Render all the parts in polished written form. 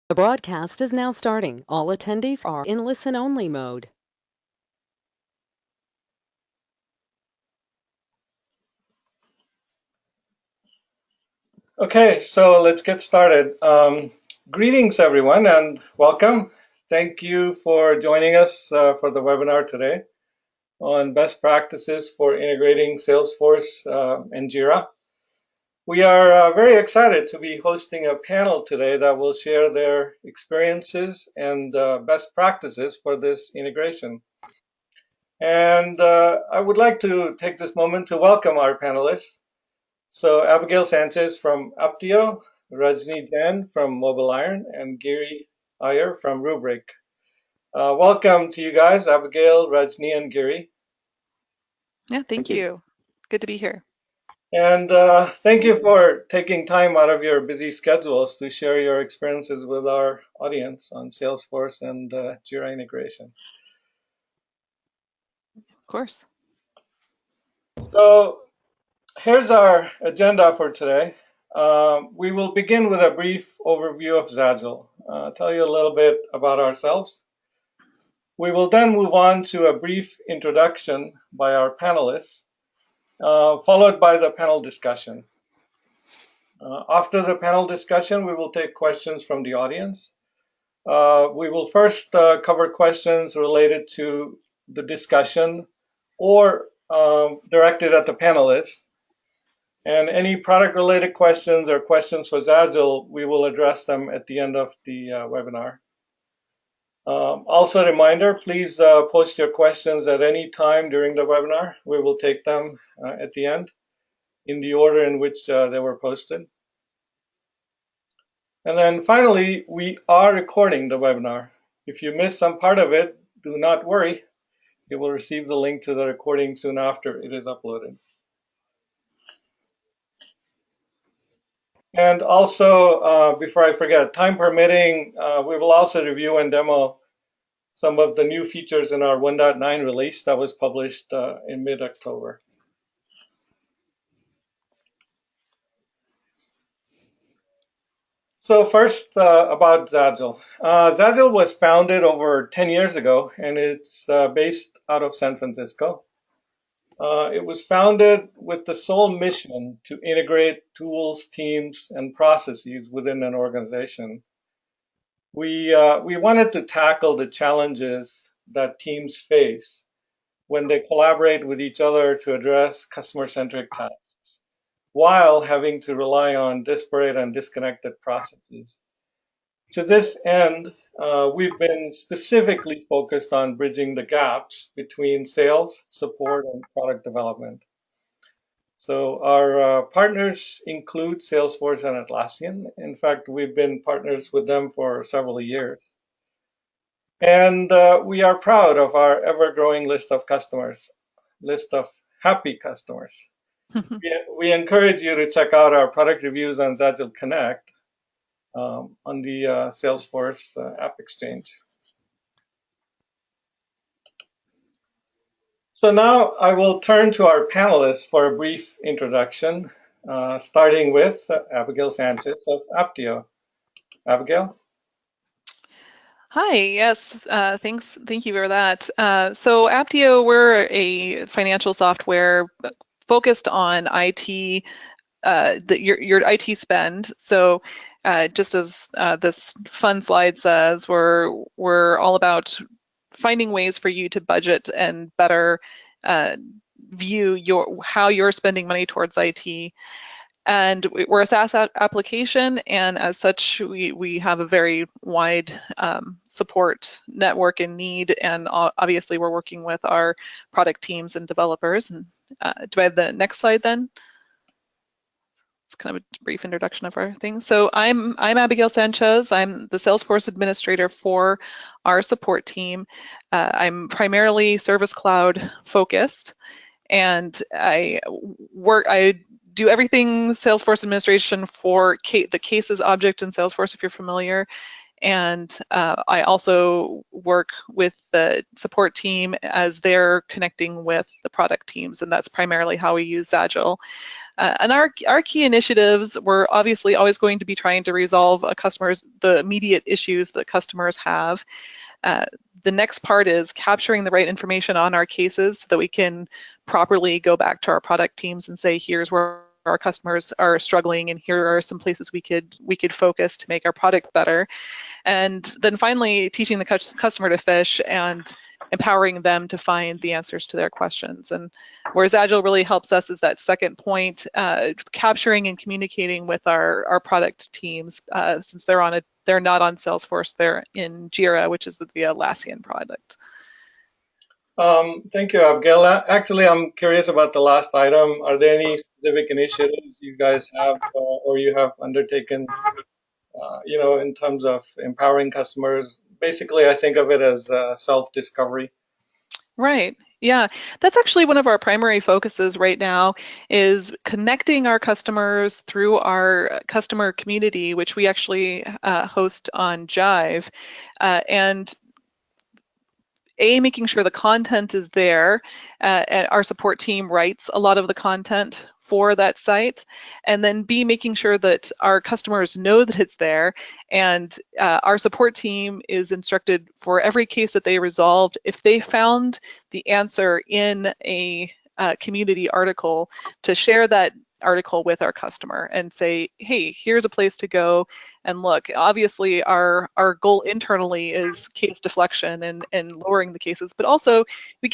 The broadcast is now starting. All attendees are in listen-only mode. Okay, so let's get started. Greetings, everyone, and welcome. Thank you for joining us for the webinar today on best practices for integrating Salesforce and Jira. We are very excited to be hosting a panel today that will share their experiences and best practices for this integration. And I would like to take this moment to welcome our panelists. So Abigail Sanchez from Apptio, Rajni Jain from MobileIron, and Giri Iyer from Rubrik. Welcome to you guys, Abigail, Rajni, and Giri. Yeah, thank you. Good to be here. And thank you for taking time out of your busy schedules to share your experiences with our audience on Salesforce and Jira integration. Of course. So here's our agenda for today. We will begin with a brief overview of zAgile, tell you a little bit about ourselves. We will then move on to a brief introduction by our panelists, followed by the panel discussion. After the panel discussion, we will take questions from the audience. We will first cover questions related to the discussion or directed at the panelists. And any product-related questions or questions for zAgile, we will address them at the end of the webinar. Also a reminder, please post your questions at any time during the webinar. We will take them at the end in the order in which they were posted. And then finally, we are recording the webinar. If you missed some part of it, do not worry. You will receive the link to the recording soon after it is uploaded. And also, before I forget, time permitting, we will also review and demo some of the new features in our 1.9 release that was published in mid-October. So first, about zAgile. zAgile was founded over 10 years ago, and it's based out of San Francisco. It was founded with the sole mission to integrate tools, teams, and processes within an organization. We wanted to tackle the challenges that teams face when they collaborate with each other to address customer-centric tasks, while having to rely on disparate and disconnected processes. To this end, we've been specifically focused on bridging the gaps between sales, support, and product development. So our partners include Salesforce and Atlassian. In fact, we've been partners with them for several years. And we are proud of our ever-growing list of customers, list of happy customers. We encourage you to check out our product reviews on zAgileConnect on the Salesforce App Exchange. So now I will turn to our panelists for a brief introduction, starting with Abigail Sanchez of Apptio. Abigail? Hi, yes, thank you for that. So Apptio, we're a financial software focused on IT, your IT spend. So just as this fun slide says, we're all about finding ways for you to budget and better view how you're spending money towards IT. And we're a SaaS application, and as such, we have a very wide support network and need, and obviously we're working with our product teams and developers. And do I have the next slide then? It's kind of a brief introduction of our thing. So I'm Abigail Sanchez. I'm the Salesforce administrator for our support team. I'm primarily Service Cloud focused, and I do everything Salesforce administration for the cases object in Salesforce, if you're familiar. And I also work with the support team as they're connecting with the product teams, and that's primarily how we use Zagile. And our key initiatives, we're obviously always going to be trying to resolve the immediate issues that customers have. The next part is capturing the right information on our cases so that we can properly go back to our product teams and say, here's where our customers are struggling, and here are some places we could focus to make our product better. And then finally, teaching the customer to fish and empowering them to find the answers to their questions. And where Zagile really helps us is that second point, capturing and communicating with our product teams, since they're not on Salesforce, they're in Jira, which is the Atlassian product. Thank you, Abigail. Actually, I'm curious about the last item. Are there any specific initiatives you guys have or you have undertaken, in terms of empowering customers? Basically, I think of it as self-discovery. Right. Yeah, that's actually one of our primary focuses right now, is connecting our customers through our customer community, which we actually host on Jive, and making sure the content is there, and our support team writes a lot of the content for that site, and then B, making sure that our customers know that it's there, and our support team is instructed for every case that they resolved, if they found the answer in a community article, to share that article with our customer and say, hey, here's a place to go and look. Obviously, our goal internally is case deflection and lowering the cases, but also we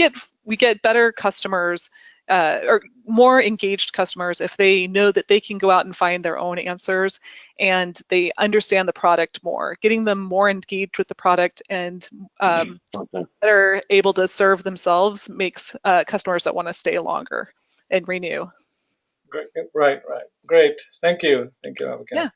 get better customers, or more engaged customers, if they know that they can go out and find their own answers and they understand the product more. Getting them more engaged with the product and better able to serve themselves makes customers that want to stay longer and renew. Great. Right. Great. Thank you, Abigail. Yeah.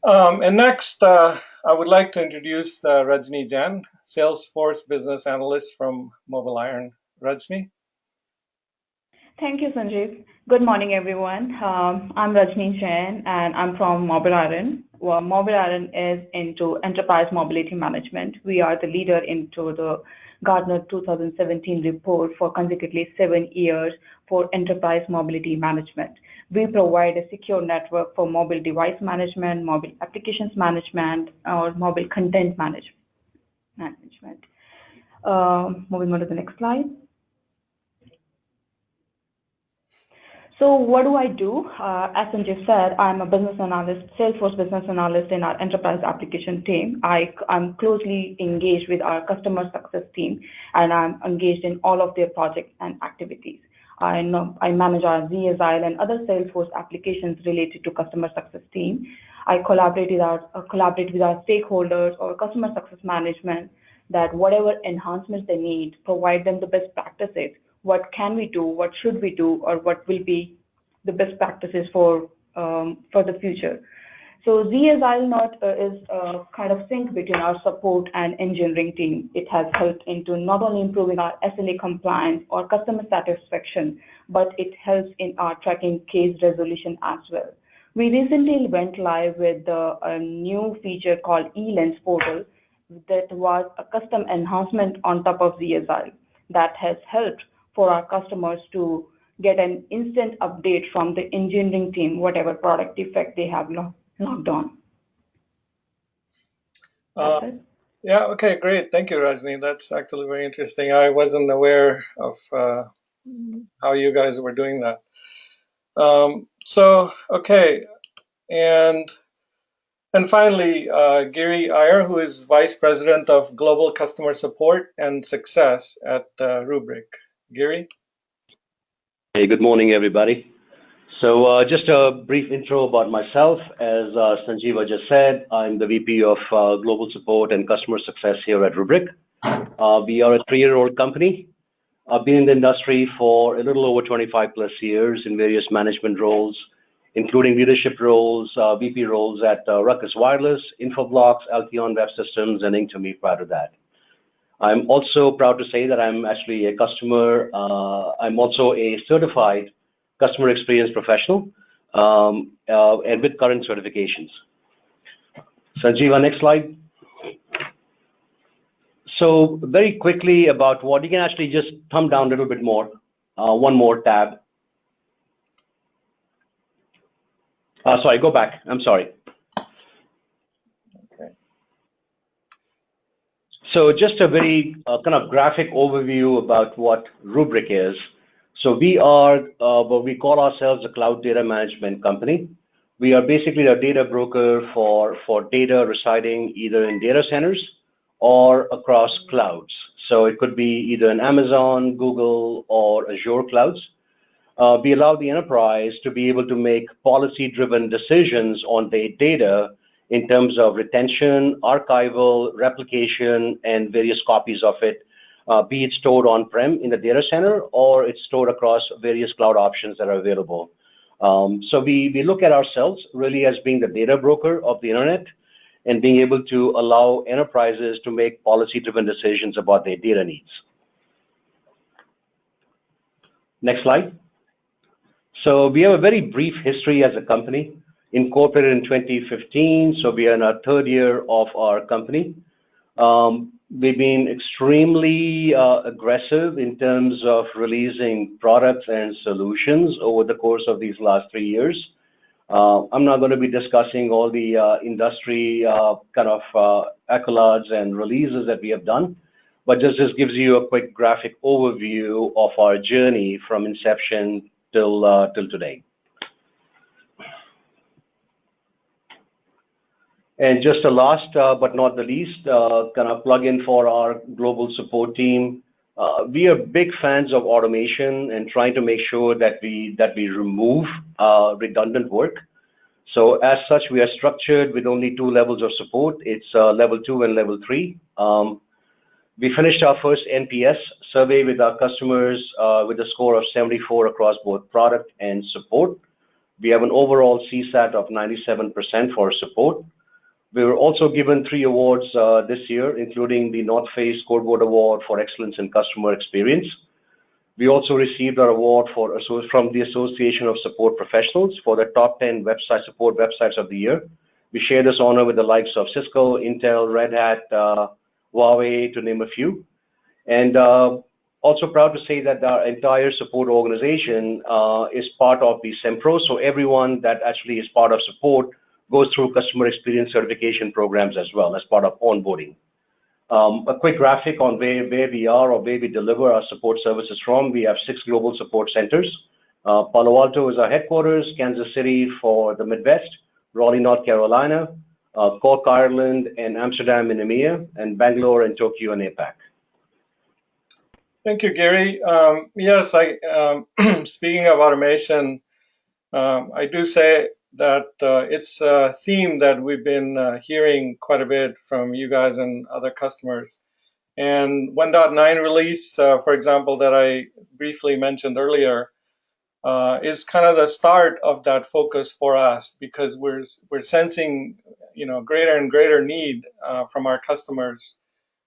And next, I would like to introduce Rajni Jain, Salesforce business analyst from MobileIron. Rajni. Thank you, Sanjeev. Good morning, everyone. I'm Rajni Jain, and I'm from MobileIron. Well, MobileIron is into enterprise mobility management. We are the leader into the Gartner 2017 report for consecutively 7 years for enterprise mobility management. We provide a secure network for mobile device management, mobile applications management, or mobile content management. Moving on to the next slide. So what do I do? As Sanjeev said, I'm a business analyst, Salesforce business analyst in our enterprise application team. I'm closely engaged with our customer success team, and I'm engaged in all of their projects and activities. I manage our zAgile and other Salesforce applications related to customer success team. I collaborate with our stakeholders or customer success management, that whatever enhancements they need, provide them the best practices. What can we do? What should we do? Or what will be the best practices for the future? So zAgileConnect is a kind of sync between our support and engineering team. It has helped into not only improving our SLA compliance or customer satisfaction, but it helps in our tracking case resolution as well. We recently went live with a new feature called eLens portal that was a custom enhancement on top of zAgile that has helped for our customers to get an instant update from the engineering team, whatever product defect they have logged on. Yeah, okay, great. Thank you, Rajni. That's actually very interesting. I wasn't aware of how you guys were doing that. Okay, and finally, Giri Iyer, who is Vice President of Global Customer Support and Success at Rubrik. Giri? Hey, good morning, everybody. So just a brief intro about myself. As Sanjeeva just said, I'm the VP of Global Support and Customer Success here at Rubrik. We are a 3-year-old company. I've been in the industry for a little over 25 plus years in various management roles, including leadership roles, VP roles at Ruckus Wireless, Infoblox, Alteon Web Systems, and Inktomi prior to that. I'm also proud to say that I'm actually a customer. I'm also a certified customer experience professional and with current certifications. Sanjeeva, next slide. So very quickly about what you can actually just thumb down a little bit more, one more tab. Sorry, go back. I'm sorry. Okay. So just a very kind of graphic overview about what Rubrik is. So we are what we call ourselves a cloud data management company. We are basically a data broker for data residing either in data centers or across clouds. So it could be either in Amazon, Google, or Azure clouds. We allow the enterprise to be able to make policy-driven decisions on their data in terms of retention, archival, replication, and various copies of it, be it stored on-prem in the data center or it's stored across various cloud options that are available. So we look at ourselves really as being the data broker of the internet and being able to allow enterprises to make policy-driven decisions about their data needs. Next slide. So we have a very brief history as a company, incorporated in 2015, so we are in our third year of our company. We've been extremely aggressive in terms of releasing products and solutions over the course of these last 3 years. I'm not going to be discussing all the industry kind of accolades and releases that we have done, but just gives you a quick graphic overview of our journey from inception till today. And just a last but not the least, kind of plug in for our global support team. We are big fans of automation and trying to make sure that we remove redundant work. So as such, we are structured with only 2 levels of support. It's level 2 and level 3. We finished our first NPS survey with our customers with a score of 74 across both product and support. We have an overall CSAT of 97% for support. We were also given 3 awards this year, including the North Face Scoreboard Award for Excellence in Customer Experience. We also received our award from the Association of Support Professionals for the top 10 support websites of the year. We share this honor with the likes of Cisco, Intel, Red Hat, Huawei, to name a few. And also proud to say that our entire support organization is part of the SEMPRO. So everyone that actually is part of support goes through customer experience certification programs as well as part of onboarding. A quick graphic on where we are or where we deliver our support services from. We have 6 global support centers. Palo Alto is our headquarters, Kansas City for the Midwest, Raleigh, North Carolina, Cork, Ireland, and Amsterdam in EMEA, and Bangalore and Tokyo in APAC. Thank you, Gary. Yes, speaking of automation, I do say that it's a theme that we've been hearing quite a bit from you guys and other customers. And 1.9 release, for example, that I briefly mentioned earlier, is kind of the start of that focus for us, because we're sensing, greater and greater need from our customers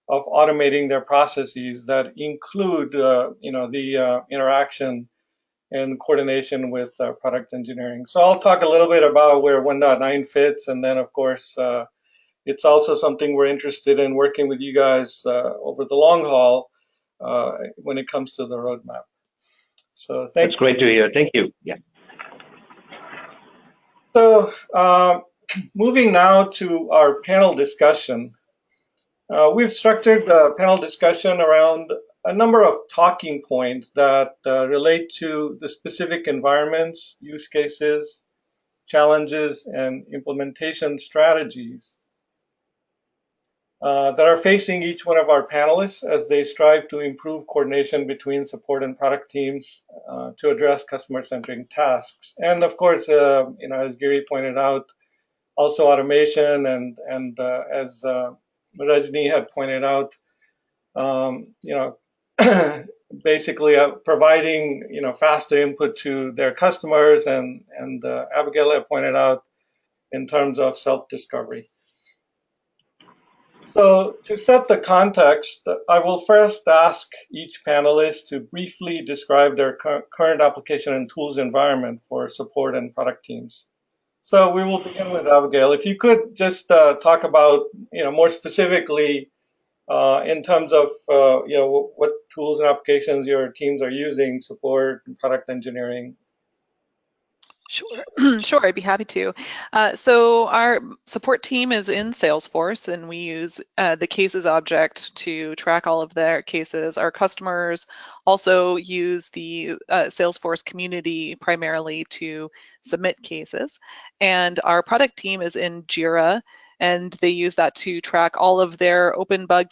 of automating their processes that include, the interaction and coordination with product engineering. So I'll talk a little bit about where 1.9 fits, and then of course it's also something we're interested in working with you guys over the long haul when it comes to the roadmap. So that's great to hear. Thank you. Yeah. So moving now to our panel discussion. We've structured the panel discussion around a number of talking points that relate to the specific environments, use cases, challenges, and implementation strategies that are facing each one of our panelists as they strive to improve coordination between support and product teams to address customer-centric tasks. And of course, as Gary pointed out, also automation and as Rajni had pointed out, basically providing faster input to their customers, and Abigail had pointed out in terms of self-discovery. So to set the context, I will first ask each panelist to briefly describe their current application and tools environment for support and product teams. So we will begin with Abigail. If you could just talk about, more specifically in terms of, what tools and applications your teams are using, support, product engineering. Sure, sure, I'd be happy to. So our support team is in Salesforce, and we use the cases object to track all of their cases. Our customers also use the Salesforce community primarily to submit cases. And our product team is in Jira, and they use that to track all of their open bug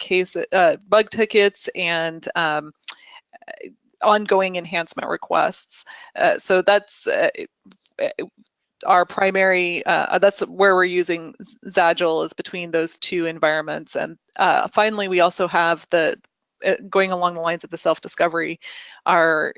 bug tickets and ongoing enhancement requests. So that's our primary, that's where we're using zAgile, is between those two environments. And finally, we also have going along the lines of the self-discovery, our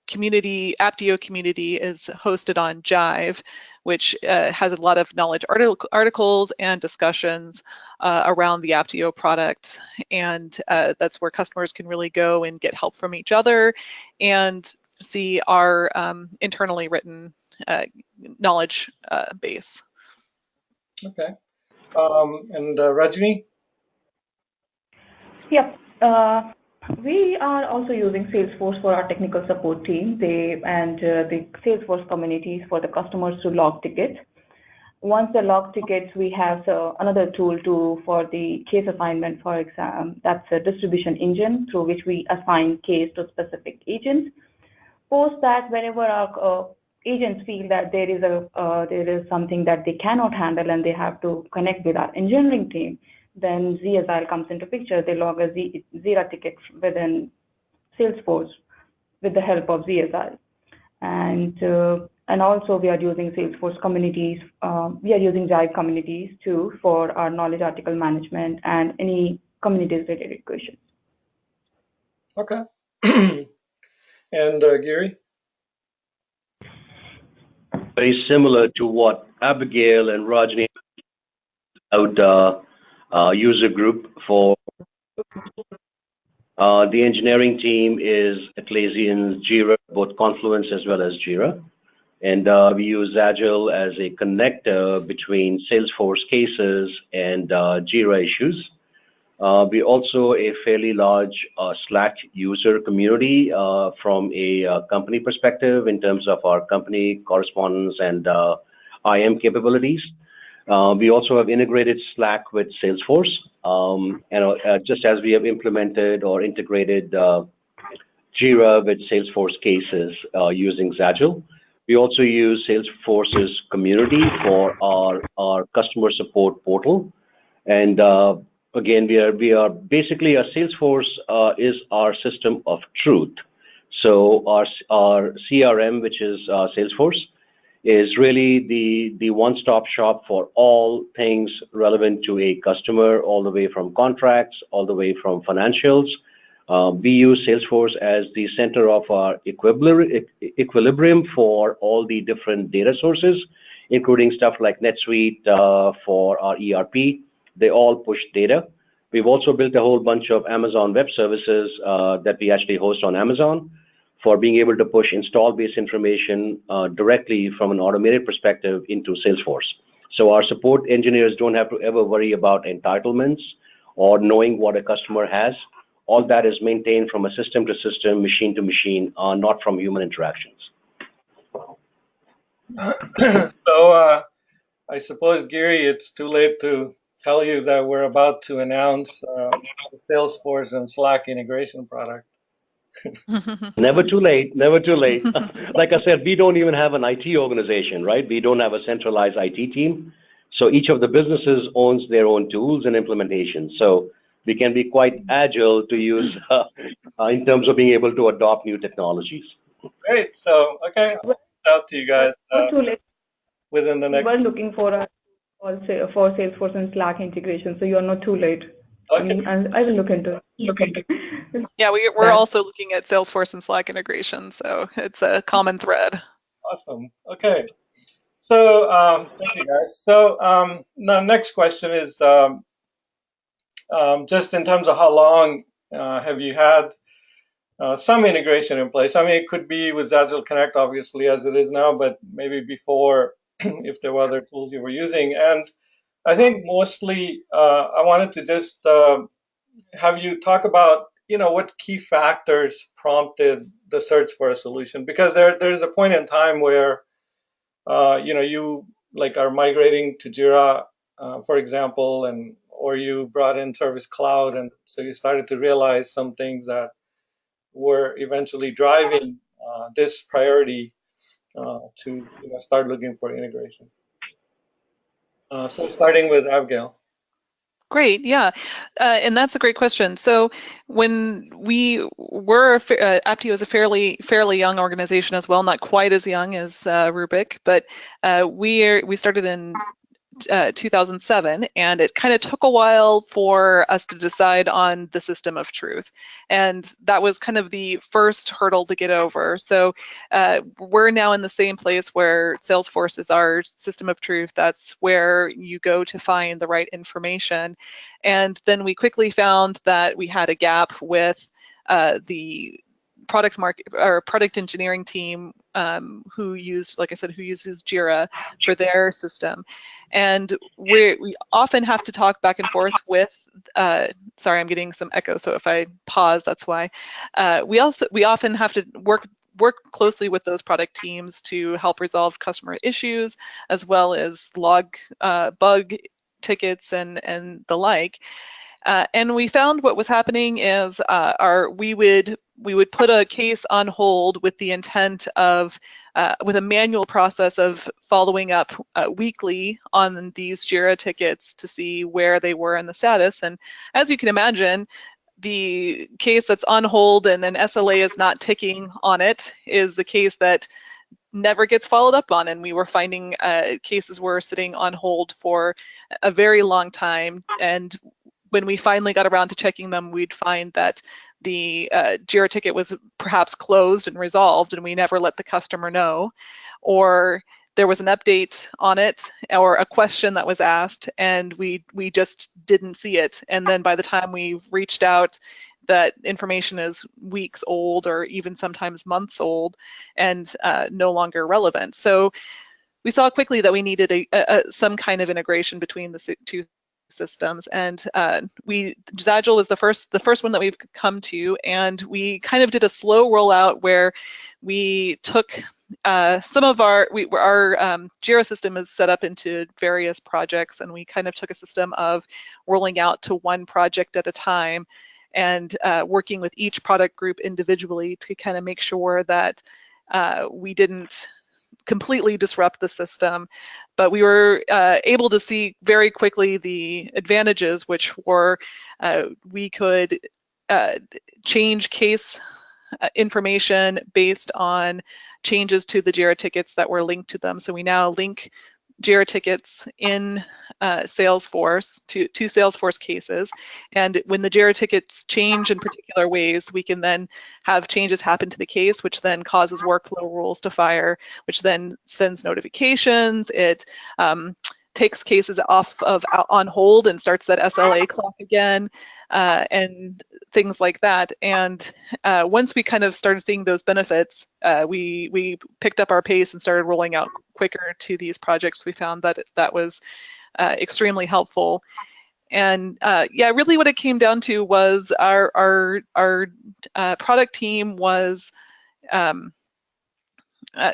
community, Apptio community is hosted on Jive, which has a lot of knowledge articles and discussions around the Apptio product. And that's where customers can really go and get help from each other and see our internally written knowledge base. Okay. And Rajni? Yep. We are also using Salesforce for our technical support team. The Salesforce communities for the customers to log tickets. Once they log tickets, we have another tool for the case assignment, for example. That's a distribution engine through which we assign case to specific agents. Post that, whenever our agents feel that there is something that they cannot handle and they have to connect with our engineering team, then zAgile comes into picture. They log a Jira ticket within Salesforce with the help of zAgile. And also we are using Salesforce communities. We are using Jive communities too for our knowledge article management and any communities related questions. Okay. And Giri? Very similar to what Abigail and Rajni about user group for the engineering team is Atlassian's Jira, both Confluence as well as Jira. And we use Agile as a connector between Salesforce cases and Jira issues. We also a fairly large Slack user community from a company perspective in terms of our company correspondence and IM capabilities. We also have integrated Slack with Salesforce, just as we have implemented or integrated Jira with Salesforce cases using zAgile. We also use Salesforce's community for our customer support portal. And again, we are basically, a Salesforce is our system of truth. So our CRM, which is Salesforce, is really the one-stop shop for all things relevant to a customer, all the way from contracts, all the way from financials. We use Salesforce as the center of our equilibrium for all the different data sources, including stuff like NetSuite for our ERP. They all push data. We've also built a whole bunch of Amazon Web Services that we actually host on Amazon for being able to push install-based information directly from an automated perspective into Salesforce. So our support engineers don't have to ever worry about entitlements or knowing what a customer has. All that is maintained from a system to system, machine to machine, not from human interactions. So I suppose, Giri, it's too late to tell you that we're about to announce the Salesforce and Slack integration product. Never too late, never too late. Like I said, we don't even have an IT organization, right? We don't have a centralized IT team. So each of the businesses owns their own tools and implementation. So we can be quite agile to use in terms of being able to adopt new technologies. Great. So, okay, I'll reach out to you guys Too late. within the next. We're looking for Salesforce and Slack integration, so you're not too late. Okay. I will look into it. Yeah, we're also looking at Salesforce and Slack integration, so it's a common thread. Awesome. Okay. So thank you guys. So the next question is just in terms of how long have you had some integration in place? I mean, it could be with zAgileConnect, obviously, as it is now, but maybe before if there were other tools you were using. And I think mostly I wanted to just have you talk about, what key factors prompted the search for a solution, because there's a point in time where you like are migrating to Jira, for example, or you brought in Service Cloud, and so you started to realize some things that were eventually driving this priority to start looking for integration. So starting with Abigail. Great, yeah, and that's a great question. So when we were, Apptio is a fairly young organization as well, not quite as young as Rubrik, but we started in 2007, and it kind of took a while for us to decide on the system of truth, and that was kind of the first hurdle to get over. So we're now in the same place where Salesforce is our system of truth. That's where you go to find the right information, and then we quickly found that we had a gap with the product engineering team who uses Jira for their system. And we often have to talk back and forth with, sorry, I'm getting some echo, so if I pause, that's why. We often have to work closely with those product teams to help resolve customer issues, as well as log bug tickets and the like. And we found what was happening is we would put a case on hold with the intent of with a manual process of following up weekly on these Jira tickets to see where they were in the status. And as you can imagine, the case that's on hold and an SLA is not ticking on it is the case that never gets followed up on, and we were finding cases were sitting on hold for a very long time. And when we finally got around to checking them, we'd find that the Jira ticket was perhaps closed and resolved, and we never let the customer know, or there was an update on it or a question that was asked, and we just didn't see it. And then by the time we reached out, that information is weeks old or even sometimes months old and no longer relevant. So we saw quickly that we needed some kind of integration between the two systems, and zAgile is the first one that we've come to, and we kind of did a slow rollout where we took some of our Jira system is set up into various projects, and we kind of took a system of rolling out to one project at a time and working with each product group individually to kind of make sure that we didn't completely disrupt the system. But we were able to see very quickly the advantages, which were we could change case information based on changes to the Jira tickets that were linked to them. So we now link Jira tickets in Salesforce to Salesforce cases, and when the Jira tickets change in particular ways, we can then have changes happen to the case, which then causes workflow rules to fire, which then sends notifications. It takes cases on hold and starts that SLA clock again, and things like that. And once we kind of started seeing those benefits, we picked up our pace and started rolling out quicker to these projects. We found that that was extremely helpful. And yeah, really what it came down to was our product team was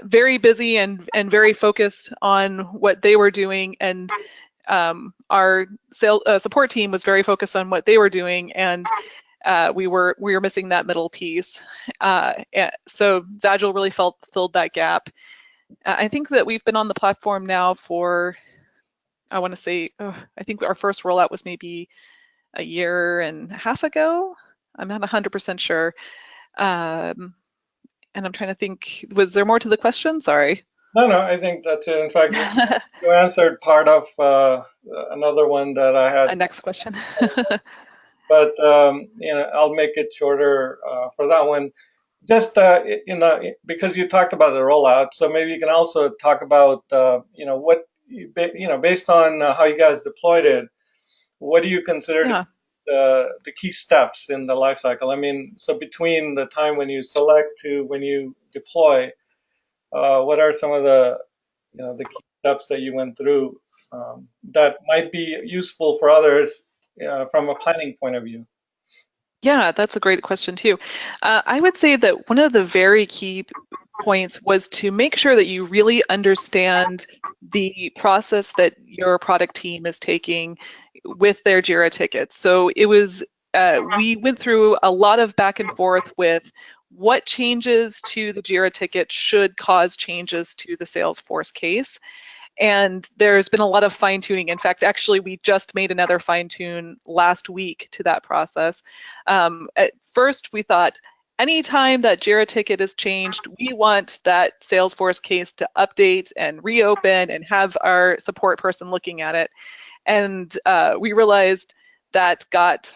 very busy and very focused on what they were doing, and our support team was very focused on what they were doing, and we were missing that middle piece. So zAgile really filled that gap. I think that we've been on the platform now for, I want to say, I think our first rollout was maybe a year and a half ago. I'm not 100% sure. And I'm trying to think, was there more to the question? Sorry. No, I think that's it. In fact, you answered part of another one that I had. A next question. But I'll make it shorter for that one. Just because you talked about the rollout, so maybe you can also talk about what based on how you guys deployed it. What do you consider to be the key steps in the life cycle? I mean, so between the time when you select to when you deploy, what are some of the the key steps that you went through that might be useful for others from a planning point of view? Yeah, that's a great question too. I would say that one of the very key points was to make sure that you really understand the process that your product team is taking with their Jira tickets. So it was, we went through a lot of back and forth with what changes to the Jira ticket should cause changes to the Salesforce case. And there's been a lot of fine tuning. In fact, actually, we just made another fine tune last week to that process. At first, we thought anytime that Jira ticket is changed, we want that Salesforce case to update and reopen and have our support person looking at it. And we realized that got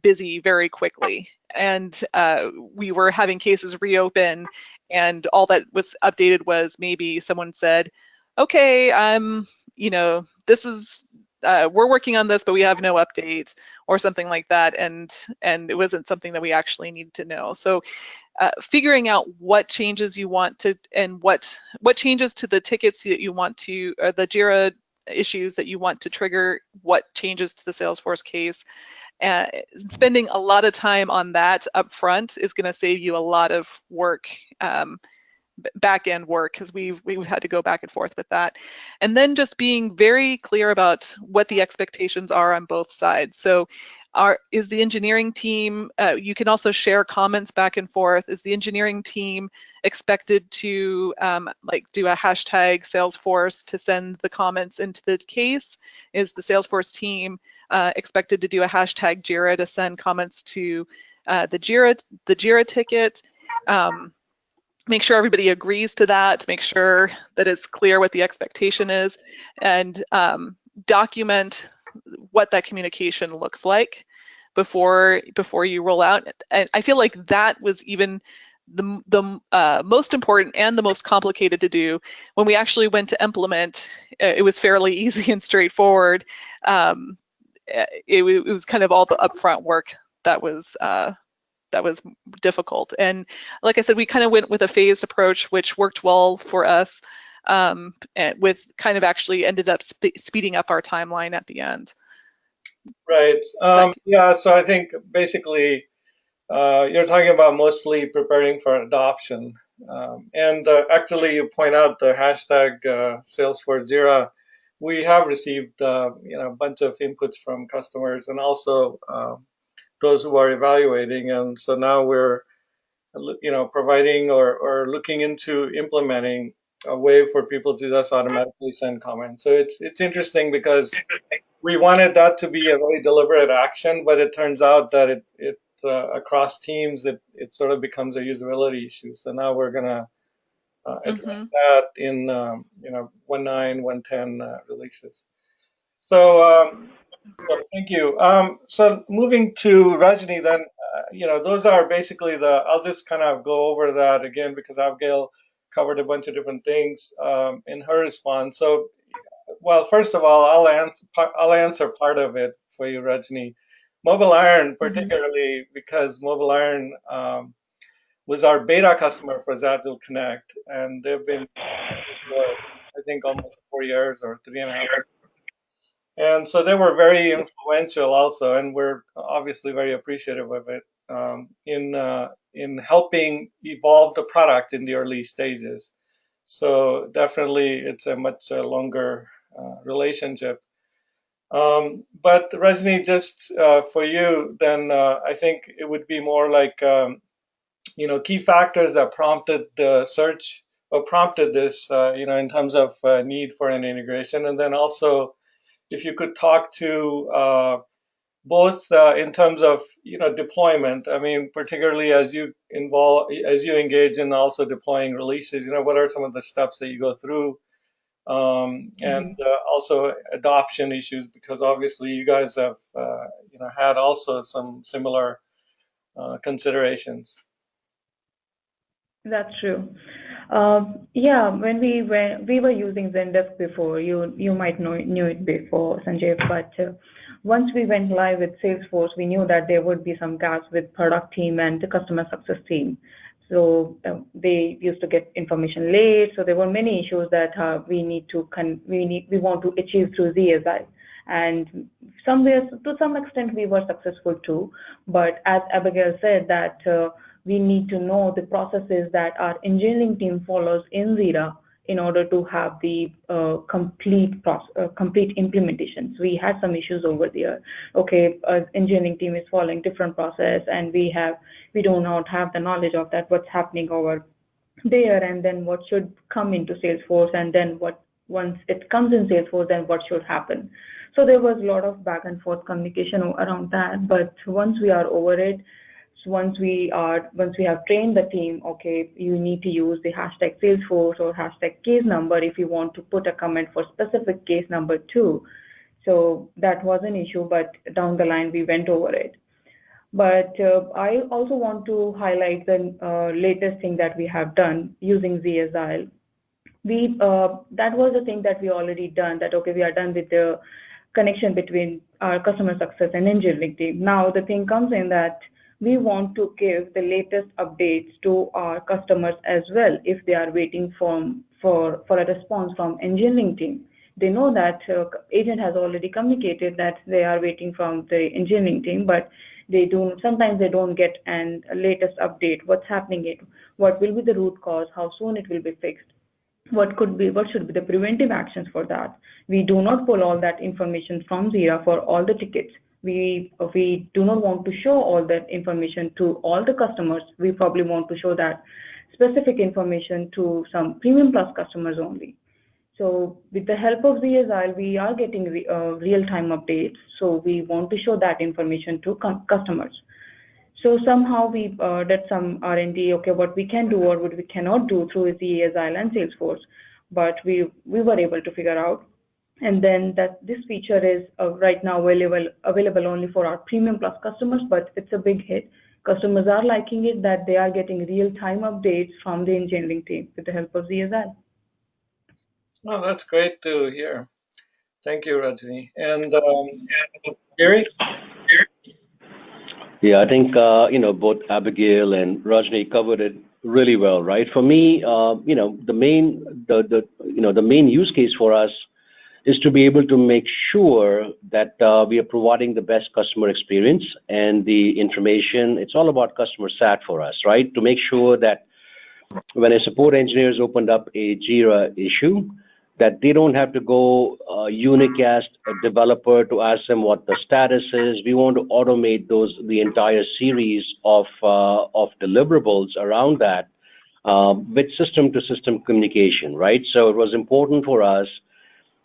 busy very quickly. And we were having cases reopen, and all that was updated was maybe someone said, okay, this is, we're working on this, but we have no update, or something like that, and it wasn't something that we actually needed to know. So figuring out what changes you want to, and what changes to the tickets that you want to, or the Jira issues that you want to trigger, what changes to the Salesforce case, spending a lot of time on that up front is going to save you a lot of work, back-end work, because we've had to go back and forth with that. And then just being very clear about what the expectations are on both sides. So is the engineering team, you can also share comments back and forth. Is the engineering team expected to do a hashtag Salesforce to send the comments into the case? Is the Salesforce team expected to do a hashtag Jira to send comments to the Jira ticket? Make sure everybody agrees to that, make sure that it's clear what the expectation is, and document what that communication looks like before you roll out. And I feel like that was even the most important and the most complicated to do. When we actually went to implement, it was fairly easy and straightforward. It was kind of all the upfront work that was difficult. And like I said, we kind of went with a phased approach, which worked well for us, and with kind of actually ended up speeding up our timeline at the end. Right. Yeah, so I think basically you're talking about mostly preparing for adoption. And actually, you point out the hashtag Salesforce Jira. We have received a bunch of inputs from customers and also those who are evaluating, and so now we're providing or looking into implementing a way for people to just automatically send comments. So it's interesting because we wanted that to be a very deliberate action, but it turns out that it across teams it sort of becomes a usability issue. So now we're gonna address that in 1.9, 1.10 releases. So thank you. So moving to Rajni, then, those are basically I'll just kind of go over that again because Abigail covered a bunch of different things in her response. So, well, first of all, I'll answer part of it for you, Rajni. MobileIron, particularly because MobileIron was our beta customer for zAgileConnect, and they've been for, I think, almost 4 years or 3.5 years. And so they were very influential also, and we're obviously very appreciative of it in helping evolve the product in the early stages. So definitely it's a much longer relationship. But Rajni, just for you, then I think it would be more like, key factors that prompted the search or prompted this, in terms of need for an integration, and then also if you could talk to both in terms of deployment. I mean, particularly as you engage in also deploying releases. What are some of the steps that you go through, and also adoption issues, because obviously you guys have had also some similar considerations. That's true. Yeah, when we were using Zendesk before, you might knew it before, Sanjay, but once we went live with Salesforce, we knew that there would be some gaps with product team and the customer success team. So they used to get information late. So there were many issues that we want to achieve through zAgile. And to some extent, we were successful too. But as Abigail said, that we need to know the processes that our engineering team follows in Jira in order to have the complete implementations. We had some issues over there. Okay, engineering team is following different process, and we do not have the knowledge of that, what's happening over there, and then what should come into Salesforce, and then once it comes in Salesforce, then what should happen. So there was a lot of back and forth communication around that. But once we are over it, so once we have trained the team, okay, you need to use the hashtag Salesforce or hashtag case number if you want to put a comment for specific case number too. So that was an issue, but down the line we went over it. But I also want to highlight the latest thing that we have done using zAgile. That was the thing that we already done, that okay, we are done with the connection between our customer success and engineering team. Now the thing comes in that we want to give the latest updates to our customers as well if they are waiting for a response from engineering team. They know that agent has already communicated that they are waiting from the engineering team, but sometimes they don't get a latest update. What's happening? What will be the root cause? How soon it will be fixed? What should be the preventive actions for that? We do not pull all that information from Jira for all the tickets. We do not want to show all that information to all the customers. We probably want to show that specific information to some Premium Plus customers only. So with the help of zAgile, we are getting real-time updates. So we want to show that information to customers. So somehow we did some R&D, okay, what we can do or what we cannot do through zAgile and Salesforce, but we were able to figure out. And then that this feature is right now available only for our Premium Plus customers, but it's a big hit. Customers are liking it, that they are getting real-time updates from the engineering team with the help of zAgile. Oh, that's great to hear. Thank you, Rajni. And Gary? Yeah, I think both Abigail and Rajni covered it really well, right? For me, the main use case for us is to be able to make sure that we are providing the best customer experience and the information. It's all about customer sat for us, right? To make sure that when a support engineer has opened up a Jira issue, that they don't have to go unicast a developer to ask them what the status is. We want to automate the entire series of deliverables around that with system-to-system communication, right? So it was important for us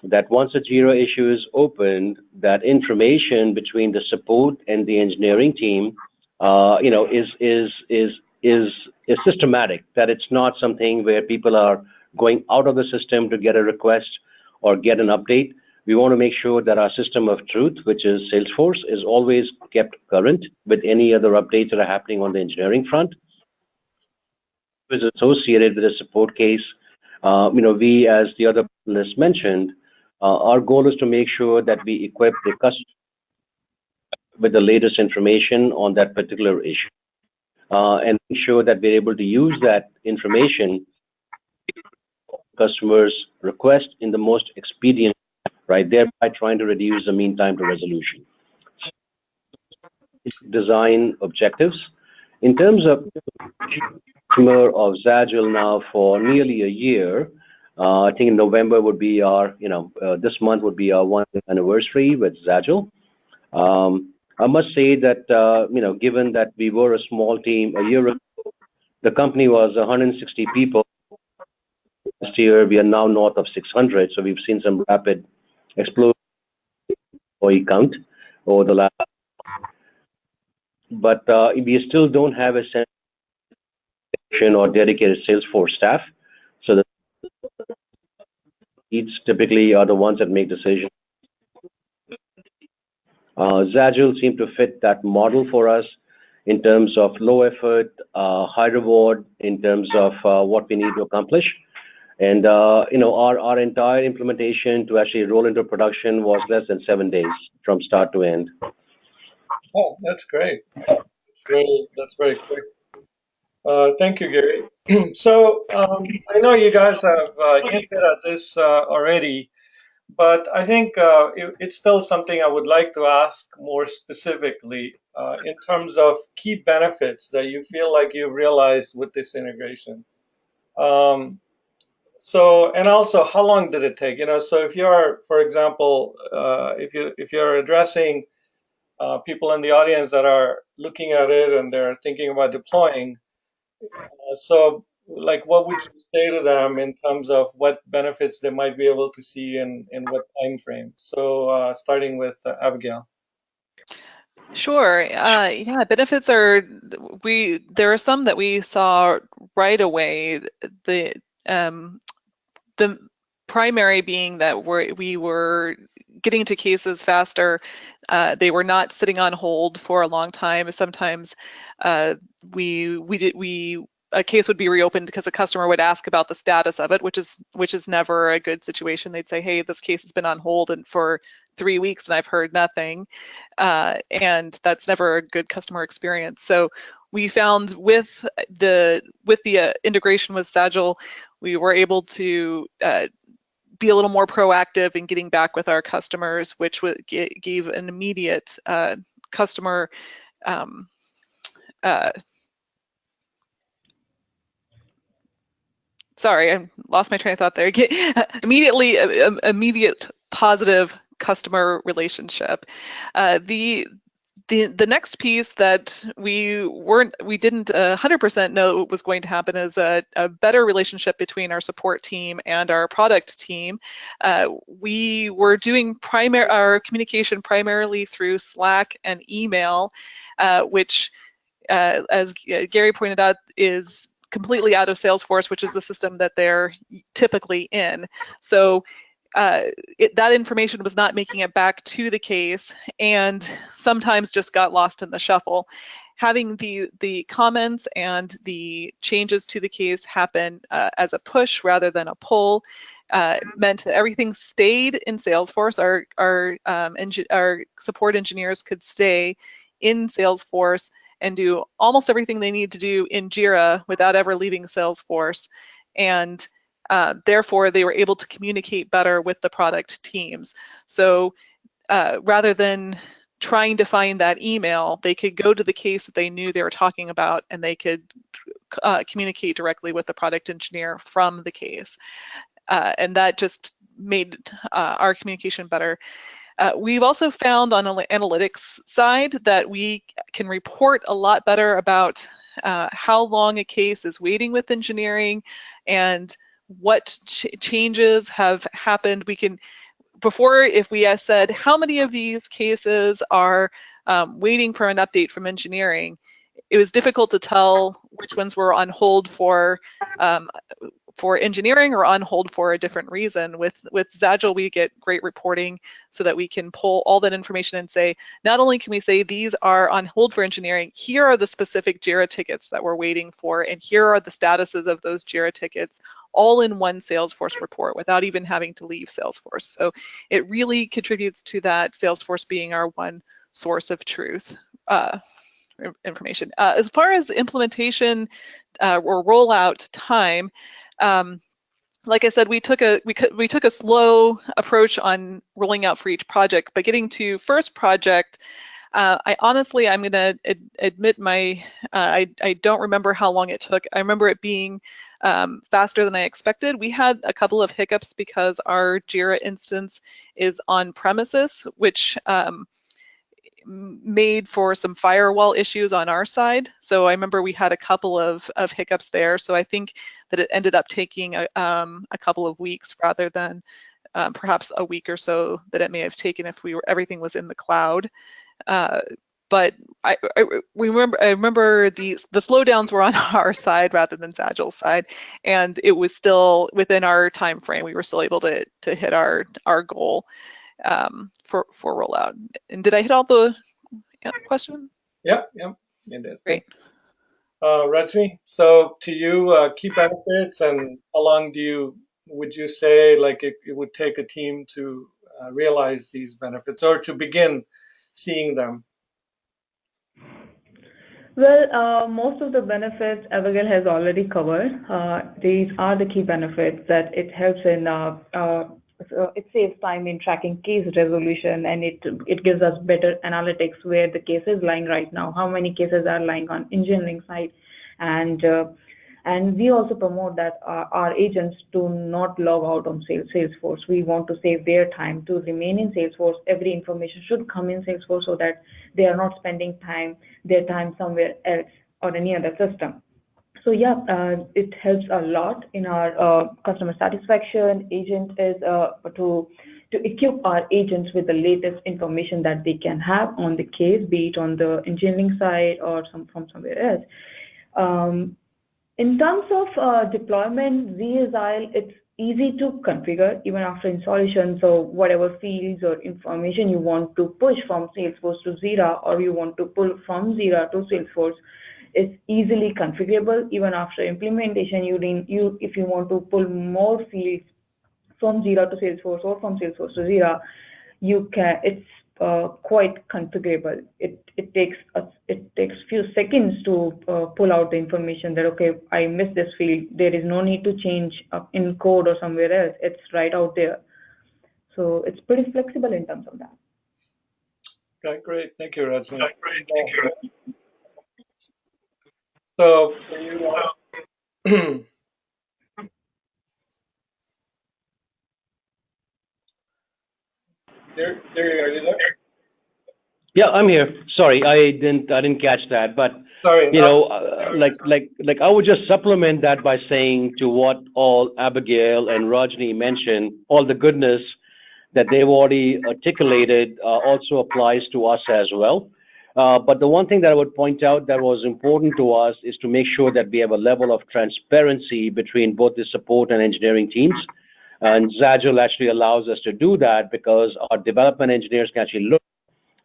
that once a Jira issue is opened, that information between the support and the engineering team, is systematic. That it's not something where people are going out of the system to get a request or get an update. We want to make sure that our system of truth, which is Salesforce, is always kept current with any other updates that are happening on the engineering front. Is associated with a support case. We, as the other panelists mentioned, our goal is to make sure that we equip the customer with the latest information on that particular issue, and make sure that we're able to use that information customers' request in the most expedient, right? Thereby trying to reduce the mean time to resolution. Design objectives. In terms of zAgile now for nearly a year, I think in November would be our, this month would be our 1 year anniversary with zAgile. I must say that, given that we were a small team a year ago, the company was 160 people. Last year, we are now north of 600, so we've seen some rapid explosion in employee count over the last. But we still don't have a or dedicated Salesforce staff, so the needs typically are the ones that make decisions. zAgile seemed to fit that model for us in terms of low effort, high reward, in terms of what we need to accomplish. And our entire implementation to actually roll into production was less than 7 days from start to end. Oh, that's great. That's very quick. Thank you, Gary. So I know you guys have hinted at this already, but I think it's still something I would like to ask more specifically in terms of key benefits that you feel like you've realized with this integration. And also, how long did it take? So if you're, for example, if you're addressing people in the audience that are looking at it and they're thinking about deploying, so like what would you say to them in terms of what benefits they might be able to see in what time frame? So starting with Abigail. Sure. Yeah, benefits are there are some that we saw right away. Um, the primary being that we were getting to cases faster. They were not sitting on hold for a long time. Sometimes a case would be reopened because a customer would ask about the status of it, which is never a good situation. They'd say, "Hey, this case has been on hold and for 3 weeks and I've heard nothing," and that's never a good customer experience. So we found with the integration with zAgile, we were able to be a little more proactive in getting back with our customers, which gave an immediate customer sorry, I lost my train of thought there. Immediate positive customer relationship. The next piece that we didn't 100% know was going to happen is a better relationship between our support team and our product team. We were doing our communication primarily through Slack and email, which, as Gary pointed out, is completely out of Salesforce, which is the system that they're typically in. So that information was not making it back to the case and sometimes just got lost in the shuffle. Having the comments and the changes to the case happen as a push rather than a pull meant that everything stayed in Salesforce. Our support engineers could stay in Salesforce and do almost everything they need to do in Jira without ever leaving Salesforce. And therefore, they were able to communicate better with the product teams. So rather than trying to find that email, they could go to the case that they knew they were talking about, and they could communicate directly with the product engineer from the case. And that just made our communication better. We've also found on the analytics side that we can report a lot better about how long a case is waiting with engineering and what changes have happened. We can, before, if we said how many of these cases are waiting for an update from engineering, it was difficult to tell which ones were on hold for engineering or on hold for a different reason. With zAgile, we get great reporting so that we can pull all that information and say, not only can we say these are on hold for engineering, here are the specific Jira tickets that we're waiting for, and here are the statuses of those Jira tickets, all in one Salesforce report without even having to leave Salesforce. So it really contributes to that Salesforce being our one source of truth information. As far as implementation or rollout time, like I said, we took a slow approach on rolling out for each project, but getting to first project, I'm going to admit I don't remember how long it took. I remember it being faster than I expected. We had a couple of hiccups because our Jira instance is on premises, which made for some firewall issues on our side. So I remember we had a couple of hiccups there. So I think that it ended up taking a couple of weeks rather than perhaps a week or so that it may have taken if everything was in the cloud. But I remember the slowdowns were on our side rather than zAgile's side, and it was still within our time frame. We were still able to hit our goal for rollout. And did I hit all the question? Yeah, you did. Great. Rajmi, so to you, key benefits, and how long would you say like it would take a team to realize these benefits or to begin seeing them? Well, most of the benefits Abigail has already covered. These are the key benefits that it helps in. It saves time in tracking case resolution, and it gives us better analytics where the case is lying right now, how many cases are lying on engineering side, and and we also promote that our agents do not log out on Salesforce. We want to save their time to remain in Salesforce. Every information should come in Salesforce so that they are not spending their time somewhere else or any other system. So yeah, it helps a lot in our customer satisfaction. Agent is to equip our agents with the latest information that they can have on the case, be it on the engineering side or from somewhere else. Um, in terms of deployment, zAgile, it's easy to configure even after installation. So whatever fields or information you want to push from Salesforce to Jira, or you want to pull from Jira to Salesforce, it's easily configurable. Even after implementation, if you want to pull more fields from Jira to Salesforce or from Salesforce to Jira, you can. It's quite configurable. It takes few seconds to pull out the information that okay, I missed this field. There is no need to change in code or somewhere else. It's right out there. So it's pretty flexible in terms of that. Okay, great. Thank you, Rajni. So for you, Gary, are you there? Yeah, I'm here. Sorry, I didn't catch that, but Sorry. like I would just supplement that by saying to what all Abigail and Rajni mentioned, all the goodness that they've already articulated also applies to us as well. But the one thing that I would point out that was important to us is to make sure that we have a level of transparency between both the support and engineering teams. And zAgile actually allows us to do that because our development engineers can actually look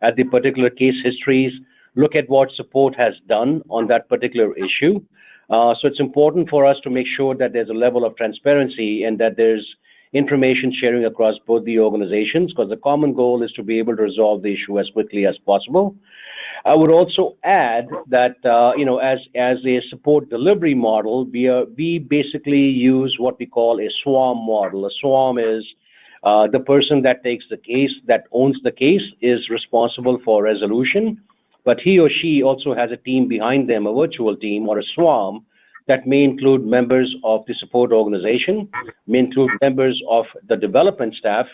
at the particular case histories, look at what support has done on that particular issue. So it's important for us to make sure that there's a level of transparency and that there's information sharing across both the organizations, because the common goal is to be able to resolve the issue as quickly as possible. I would also add that as a support delivery model, we basically use what we call a swarm model. A swarm is the person that takes the case, that owns the case, is responsible for resolution, but he or she also has a team behind them, a virtual team or a swarm that may include members of the support organization, may include members of the development staff.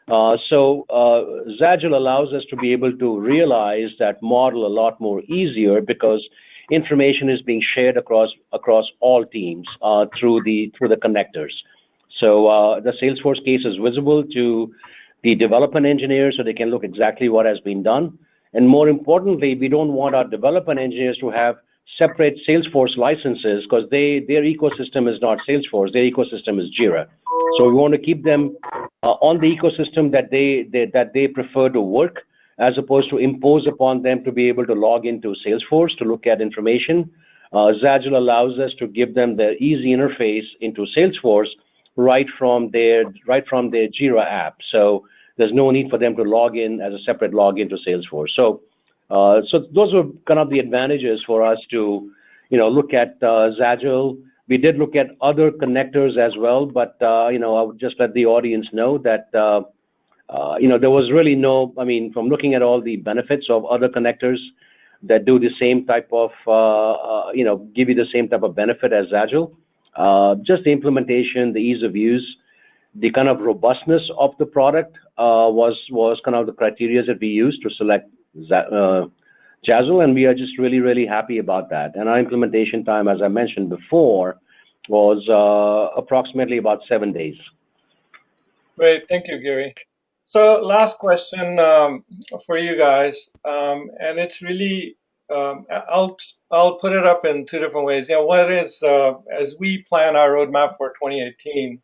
zAgile allows us to be able to realize that model a lot more easier because information is being shared across all teams through the connectors. So the Salesforce case is visible to the development engineers so they can look exactly what has been done. And more importantly, we don't want our development engineers to have separate Salesforce licenses because their ecosystem is not Salesforce, their ecosystem is Jira. So we want to keep them on the ecosystem that they prefer to work, as opposed to impose upon them to be able to log into Salesforce to look at information. zAgile allows us to give them the easy interface into Salesforce right from their Jira app. So there's no need for them to log in as a separate login to Salesforce. So those were kind of the advantages for us to, look at zAgile. We did look at other connectors as well, but I would just let the audience know that there was really no. I mean, from looking at all the benefits of other connectors that do the same type of, give you the same type of benefit as zAgile. Just the implementation, the ease of use, the kind of robustness of the product was kind of the criteria that we used to select zAgile, and we are just really, really happy about that. And our implementation time, as I mentioned before, was approximately about 7 days. Great, thank you, Gary. So last question for you guys, and it's really I'll put it up in two different ways. What is as we plan our roadmap for 2018,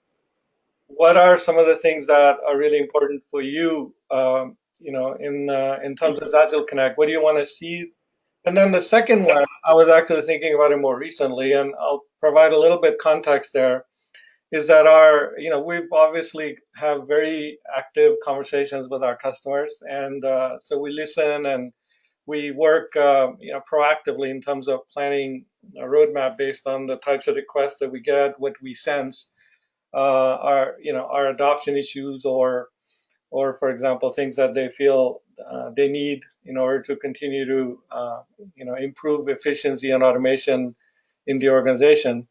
what are some of the things that are really important for you? In terms of zAgileConnect, what do you want to see? And then the second one, I was actually thinking about it more recently, and I'll provide a little bit context there. Is that we've obviously have very active conversations with our customers, and so we listen and we work proactively in terms of planning a roadmap based on the types of requests that we get, what we sense are adoption issues, or for example things that they feel they need in order to continue to improve efficiency and automation in the organization.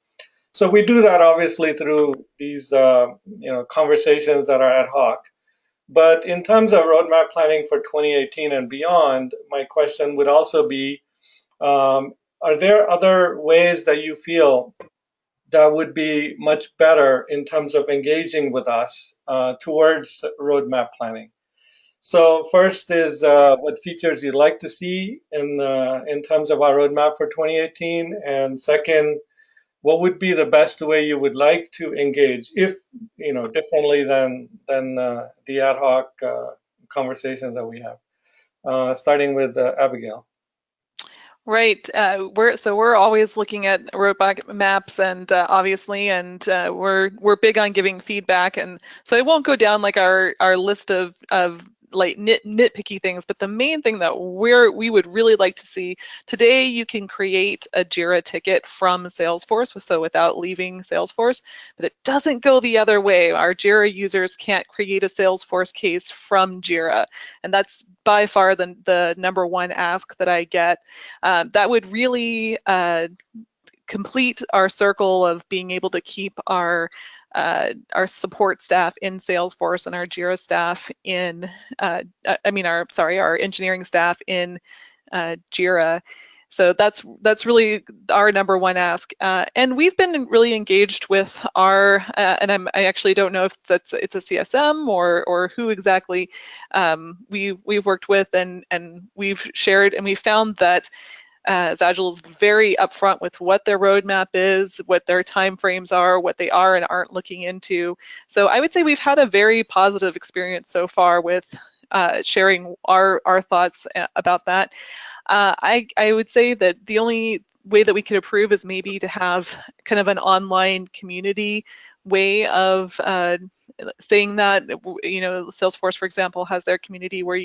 So we do that obviously through these conversations that are ad hoc. But in terms of roadmap planning for 2018 and beyond, my question would also be, are there other ways that you feel that would be much better in terms of engaging with us towards roadmap planning? So first is what features you'd like to see in terms of our roadmap for 2018, and second, what would be the best way you would like to engage, if differently than the ad hoc conversations that we have, starting with Abigail. Right. We're always looking at roadmap maps, and obviously, and we're big on giving feedback, and so I won't go down like our list of like nitpicky things, but the main thing that we would really like to see today, you can create a Jira ticket from Salesforce, so without leaving Salesforce, but it doesn't go the other way. Our Jira users can't create a Salesforce case from Jira, and that's by far the number one ask that I get. That would really complete our circle of being able to keep our support staff in Salesforce and our Jira staff in, our engineering staff in Jira. So that's really our number one ask, and we've been really engaged with our, and I actually don't know if it's a CSM or who exactly we've worked with, and we've shared, and we found that zAgile is very upfront with what their roadmap is, what their timeframes are, what they are and aren't looking into. So I would say we've had a very positive experience so far with sharing our thoughts about that. I would say that the only way that we could improve is maybe to have kind of an online community way of saying that. Salesforce, for example, has their community where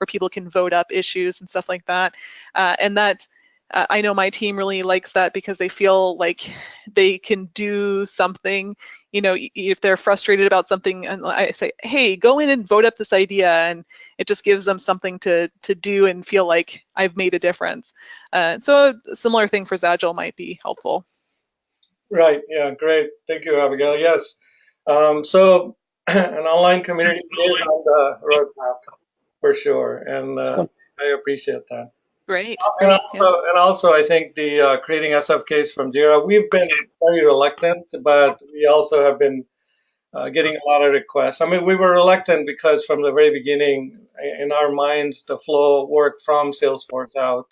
people can vote up issues and stuff like that, and that I know my team really likes that because they feel like they can do something. If they're frustrated about something, and I say, hey, go in and vote up this idea, and it just gives them something to do and feel like I've made a difference. So a similar thing for zAgile might be helpful. Right. Yeah. Great. Thank you, Abigail. Yes. So an online community is on the roadmap for sure, and I appreciate that. Great. And also, I think the creating SFKs from Jira, we've been very reluctant, but we also have been getting a lot of requests. I mean, we were reluctant because from the very beginning, in our minds, the flow worked from Salesforce out.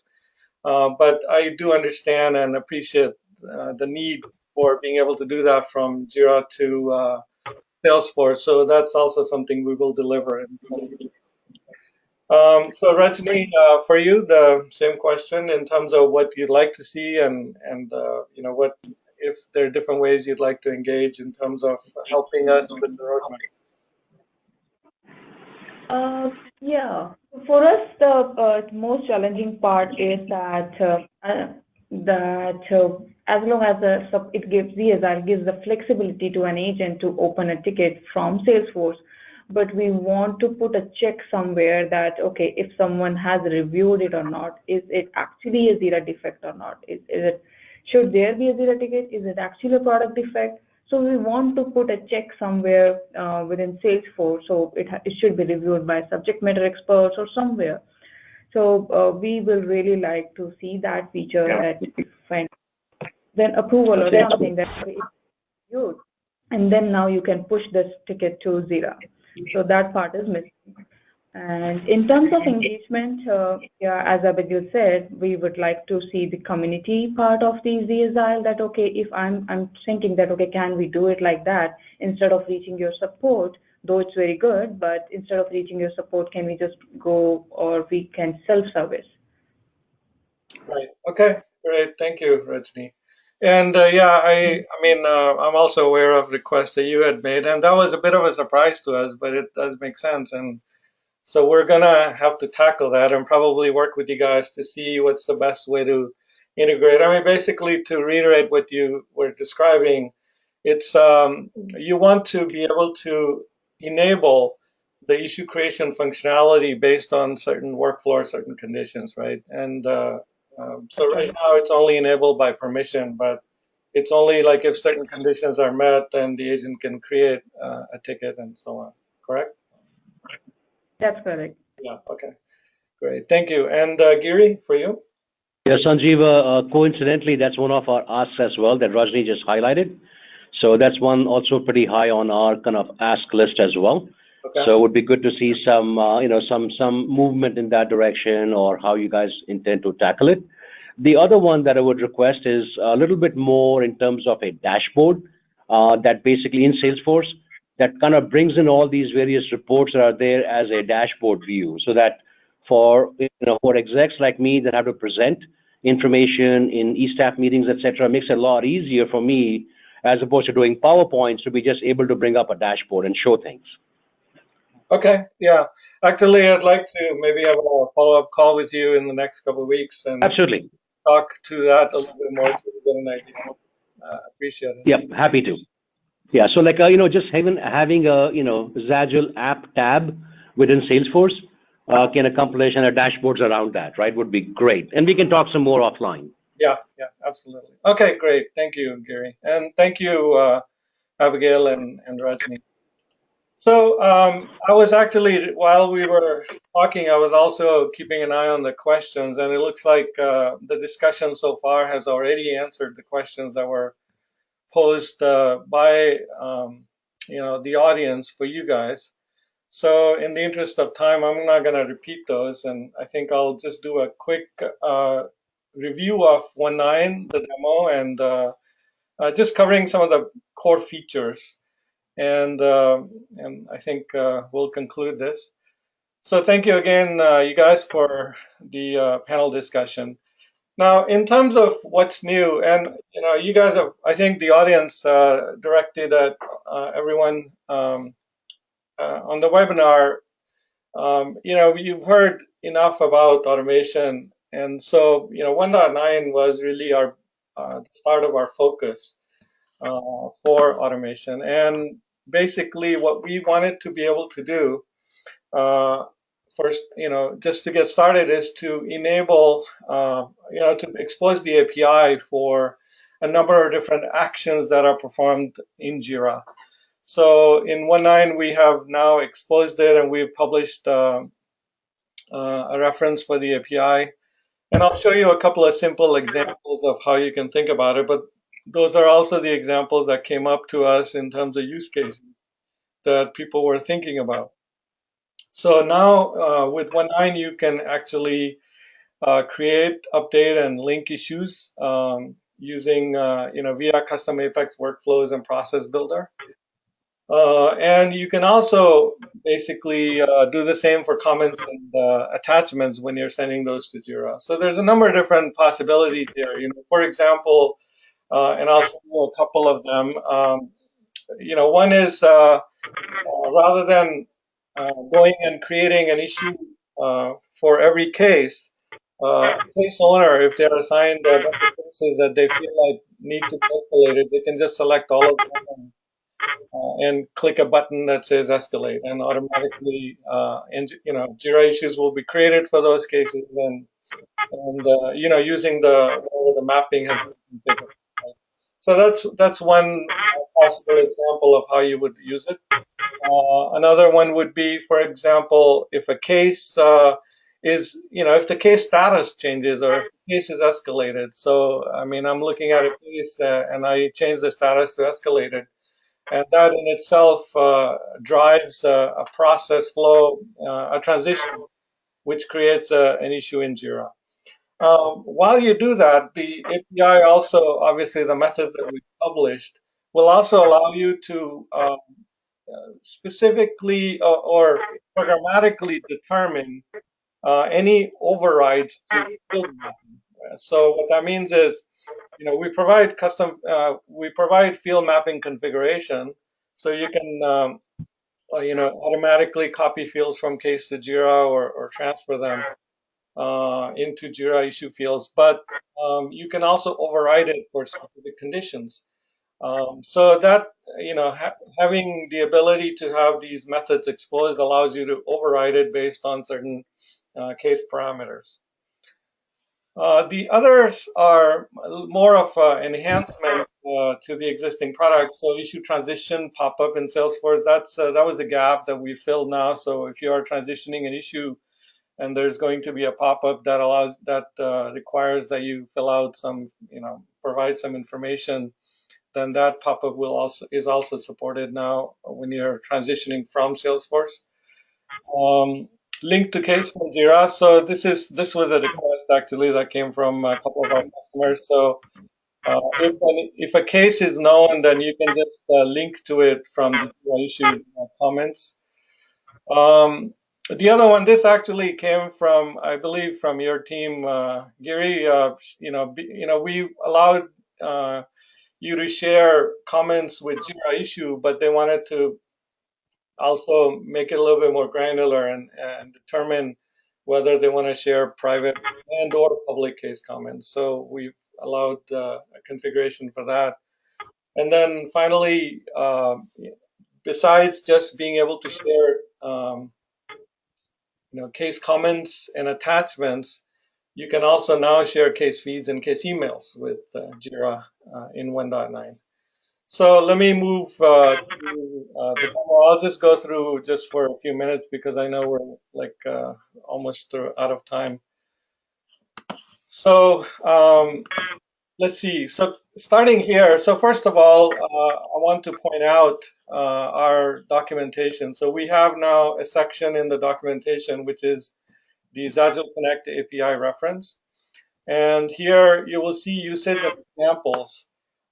But I do understand and appreciate the need for being able to do that from Jira to Salesforce. So that's also something we will deliver. So Rajni, for you, the same question in terms of what you'd like to see, and what, if there are different ways you'd like to engage in terms of helping us with the roadmap. Yeah, for us, the most challenging part is that as long as it gives the flexibility to an agent to open a ticket from Salesforce, but we want to put a check somewhere that, okay, if someone has reviewed it or not, is it actually a Jira defect or not? Should there be a Jira ticket? Is it actually a product defect? So we want to put a check somewhere within Salesforce, so it should be reviewed by subject matter experts or somewhere. So we will really like to see that feature at then approval or something that it's reviewed, and then now you can push this ticket to Jira. So that part is missing. And in terms of engagement, as Abigail said, we would like to see the community part of the zAgile, that, okay, if I'm thinking that, okay, can we do it like that instead of reaching your support, though it's very good, but instead of reaching your support, can we just go, or we can self-service? Right. Okay. Great. Thank you, Rajni. And I'm also aware of requests that you had made, and that was a bit of a surprise to us, but it does make sense. And So we're gonna have to tackle that and probably work with you guys to see what's the best way to integrate. I mean, basically, to reiterate what you were describing, it's you want to be able to enable the issue creation functionality based on certain workflow or certain conditions, right? And so right now it's only enabled by permission, but it's only like if certain conditions are met, then the agent can create a ticket and so on. Correct? That's correct. Yeah. Okay. Great. Thank you. And Giri, for you? Yeah, Sanjeeva, coincidentally, that's one of our asks as well that Rajni just highlighted. So that's one also pretty high on our kind of ask list as well. Okay. So it would be good to see some, some movement in that direction or how you guys intend to tackle it. The other one that I would request is a little bit more in terms of a dashboard that basically in Salesforce that kind of brings in all these various reports that are there as a dashboard view, so that for for execs like me that have to present information in e-staff meetings, etc., makes it a lot easier for me as opposed to doing PowerPoints to be just able to bring up a dashboard and show things. Okay. Yeah. Actually, I'd like to maybe have a follow-up call with you in the next couple of weeks and Absolutely. talk to that a little bit more so we get an idea. Appreciate it. Yep, happy to. Yeah, so like just having a Zagile app tab within Salesforce can accomplish and dashboards around that, right? Would be great, and we can talk some more offline. Yeah. Yeah. Absolutely. Okay. Great. Thank you, Gary, and thank you, Abigail and Rajni. So I was actually, while we were talking, I was also keeping an eye on the questions, and it looks like the discussion so far has already answered the questions that were posed by the audience for you guys. So in the interest of time, I'm not going to repeat those, and I think I'll just do a quick review of 1.9, the demo, and just covering some of the core features. And I think we'll conclude this. So thank you again, you guys, for the panel discussion. Now, in terms of what's new, and you guys have, I think the audience directed at everyone on the webinar. You've heard enough about automation, and so 1.9 was really our start of our focus for automation. And basically, what we wanted to be able to do first, just to get started, is to enable, to expose the API for a number of different actions that are performed in Jira. So in 1.9, we have now exposed it, and we've published a reference for the API. And I'll show you a couple of simple examples of how you can think about it. But those are also the examples that came up to us in terms of use cases that people were thinking about. So now with 1.9, you can actually create, update, and link issues using via custom Apex workflows and process builder. And you can also basically do the same for comments and attachments when you're sending those to Jira. So there's a number of different possibilities here. For example, and I'll show you a couple of them. One is rather than going and creating an issue for every case, case owner, if they're assigned a bunch of cases that they feel like need to be escalated, they can just select all of them and click a button that says escalate, and automatically, Jira issues will be created for those cases, and using the mapping has been configured. Right? So that's one possible example of how you would use it. Another one would be, for example, if a case is, if the case status changes or if the case is escalated. So, I mean, I'm looking at a case and I change the status to escalated. And that in itself drives a process flow, a transition, which creates an issue in Jira. While you do that, the API also, obviously the methods that we published, will also allow you to specifically or programmatically determine any overrides to field mapping. So what that means is, we provide field mapping configuration, so you can automatically copy fields from case to Jira or transfer them into Jira issue fields, but you can also override it for specific conditions. So that, having the ability to have these methods exposed allows you to override it based on certain case parameters. The others are more of enhancement to the existing product. So issue transition pop-up in Salesforce, that was a gap that we filled now. So if you are transitioning an issue and there's going to be a pop-up that requires that you fill out some, provide some information, then that pop-up is also supported now when you're transitioning from Salesforce. Link to case from Jira. So this was a request actually that came from a couple of our customers. So if a case is known, then you can just link to it from the Jira issue comments. The other one, this actually came from, I believe, from your team, Giri. We allowed you to share comments with Jira issue, but they wanted to also make it a little bit more granular and determine whether they want to share private and or public case comments. So we've allowed a configuration for that. And then finally, besides just being able to share case comments and attachments, you can also now share case feeds and case emails with Jira in 1.9. So let me move to the demo. I'll just go through just for a few minutes because I know we're like almost out of time. So let's see. So starting here. So first of all, I want to point out our documentation. So we have now a section in the documentation which is the zAgileConnect API reference. And here you will see usage of examples.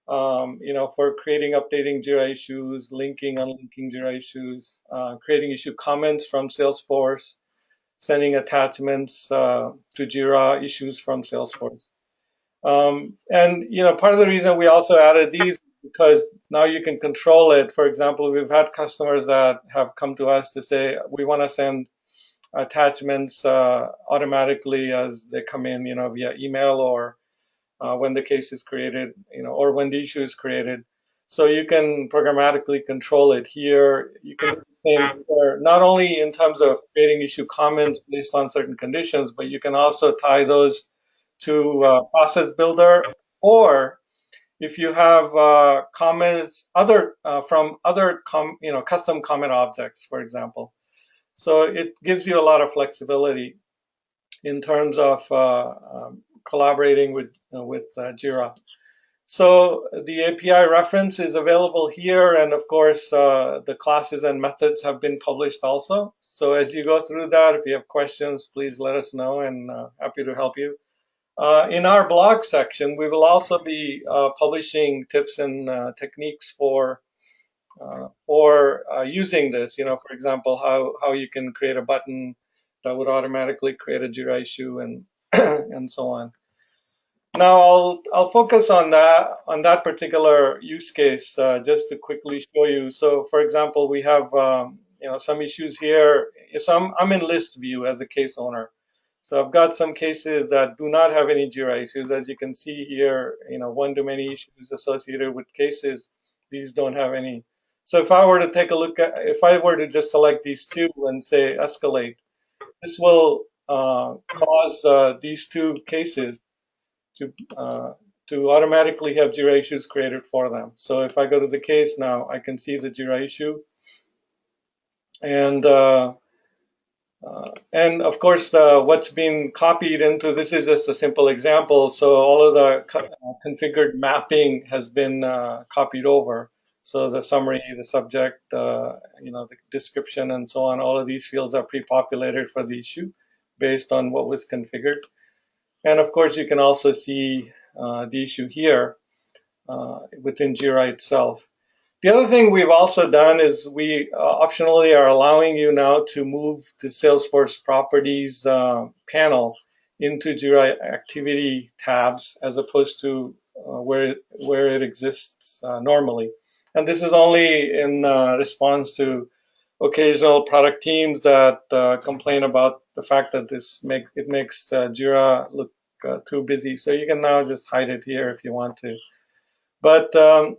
For creating, updating Jira issues, linking, unlinking Jira issues, creating issue comments from Salesforce, sending attachments to Jira issues from Salesforce. Part of the reason we also added these is because now you can control it. For example, we've had customers that have come to us to say, we want to send attachments automatically as they come in, via email or when the case is created, or when the issue is created. So you can programmatically control it here. You can do the same here, not only in terms of creating issue comments based on certain conditions, but you can also tie those to Process Builder, or if you have comments from other custom comment objects, for example. So it gives you a lot of flexibility in terms of collaborating with Jira. So the API reference is available here, and of course the classes and methods have been published also. So as you go through that, if you have questions, please let us know, and happy to help you. In our blog section, we will also be publishing tips and techniques for using this. For example, how you can create a button that would automatically create a Jira issue and and so on. Now I'll focus on that particular use case just to quickly show you. So for example, we have some issues here. I'm in list view as a case owner. So I've got some cases that do not have any Jira issues. As you can see here, one-to-many issues associated with cases. These don't have any. So if I were to take a look at, if I were to just select these two and say escalate, this will cause these two cases to automatically have Jira issues created for them. So if I go to the case now, I can see the Jira issue, and of course what's been copied into this is just a simple example. So all of the configured mapping has been copied over. So the summary, the subject, the description, and so on. All of these fields are pre-populated for the issue based on what was configured. And of course, you can also see the issue here within Jira itself. The other thing we've also done is we optionally are allowing you now to move the Salesforce properties panel into Jira activity tabs as opposed to where it exists normally. And this is only in response to occasional product teams that complain about the fact that it makes Jira look too busy. So you can now just hide it here if you want to. But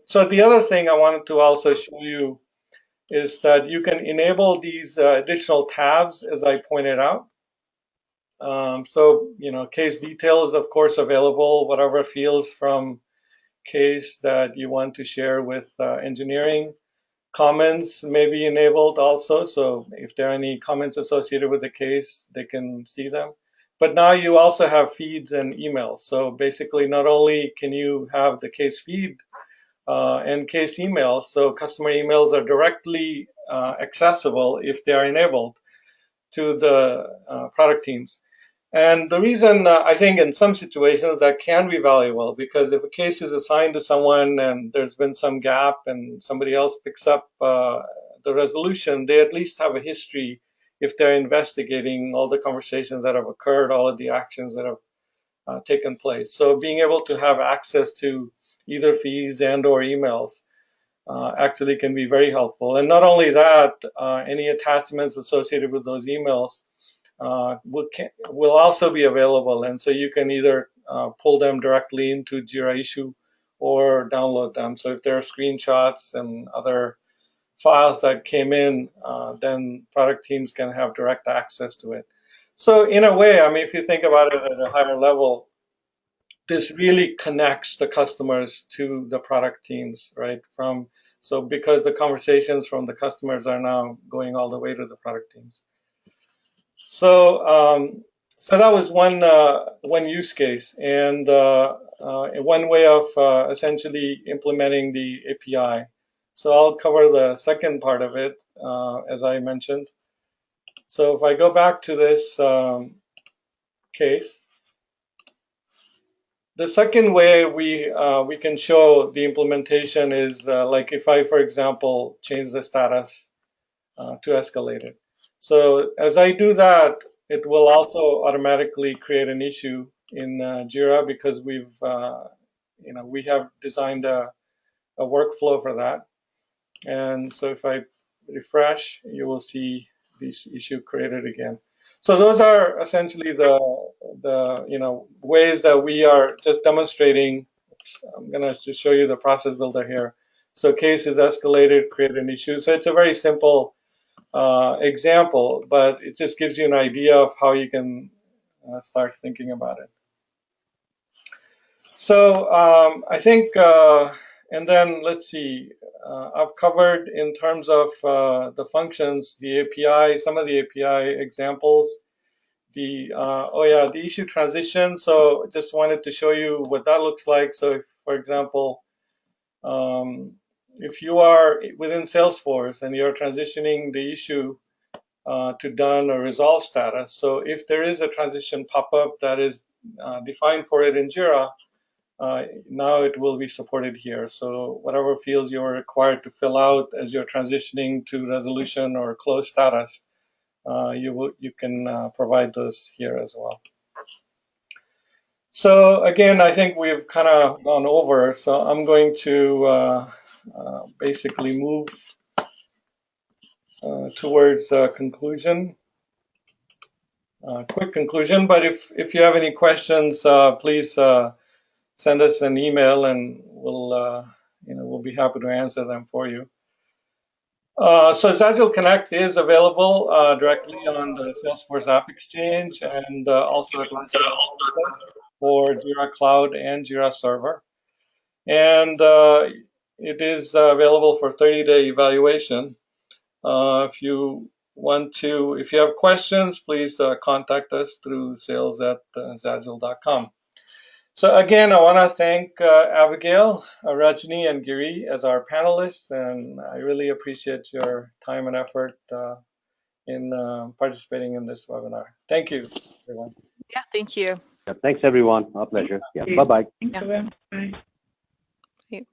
so the other thing I wanted to also show you is that you can enable these additional tabs, as I pointed out. So, case detail is of course available, whatever fields from case that you want to share with engineering. Comments may be enabled also, so if there are any comments associated with the case, they can see them. But now you also have feeds and emails. So basically, not only can you have the case feed and case emails, so customer emails are directly accessible if they are enabled to the product teams. And the reason I think in some situations that can be valuable, because if a case is assigned to someone and there's been some gap and somebody else picks up the resolution, they at least have a history if they're investigating all the conversations that have occurred, all of the actions that have taken place. So being able to have access to either feeds and or emails actually can be very helpful. And not only that, any attachments associated with those emails will also be available, and so you can either pull them directly into Jira issue or download them. So if there are screenshots and other files that came in, then product teams can have direct access to it. So in a way, I mean, if you think about it at a higher level, this really connects the customers to the product teams, right? So because the conversations from the customers are now going all the way to the product teams. So, so that was one use case, and one way of essentially implementing the API. So I'll cover the second part of it, as I mentioned. So if I go back to this case, the second way we can show the implementation is like if I, for example, change the status to escalated. So as I do that, it will also automatically create an issue in Jira because we have designed a workflow for that. And so if I refresh, you will see this issue created again. So those are essentially the ways that we are just demonstrating. I'm going to just show you the process builder here. So case is escalated, create an issue. So it's a very simple example, but it just gives you an idea of how you can start thinking about it. So I think, and then let's see, I've covered in terms of the functions, the API, some of the API examples, the issue transition. So just wanted to show you what that looks like. So if, for example, if you are within Salesforce and you're transitioning the issue to done or resolve status, so if there is a transition pop-up that is defined for it in Jira, now it will be supported here. So whatever fields you're required to fill out as you're transitioning to resolution or close status, you can provide those here as well. So again, I think we've kind of gone over, so I'm going to basically move towards conclusion, quick conclusion. But if you have any questions, please send us an email, and we'll be happy to answer them for you. So zAgileConnect is available directly on the Salesforce App Exchange and also at last for Jira Cloud and Jira Server. And it is available for 30-day evaluation. If you have questions, please contact us through sales@zagile.com. So again, I want to thank Abigail, Rajni, and Giri as our panelists, and I really appreciate your time and effort in participating in this webinar. Thank you, everyone. Yeah, thank you. Yeah, thanks, everyone. Our pleasure. Yeah, bye-bye. Thanks, everyone. Bye.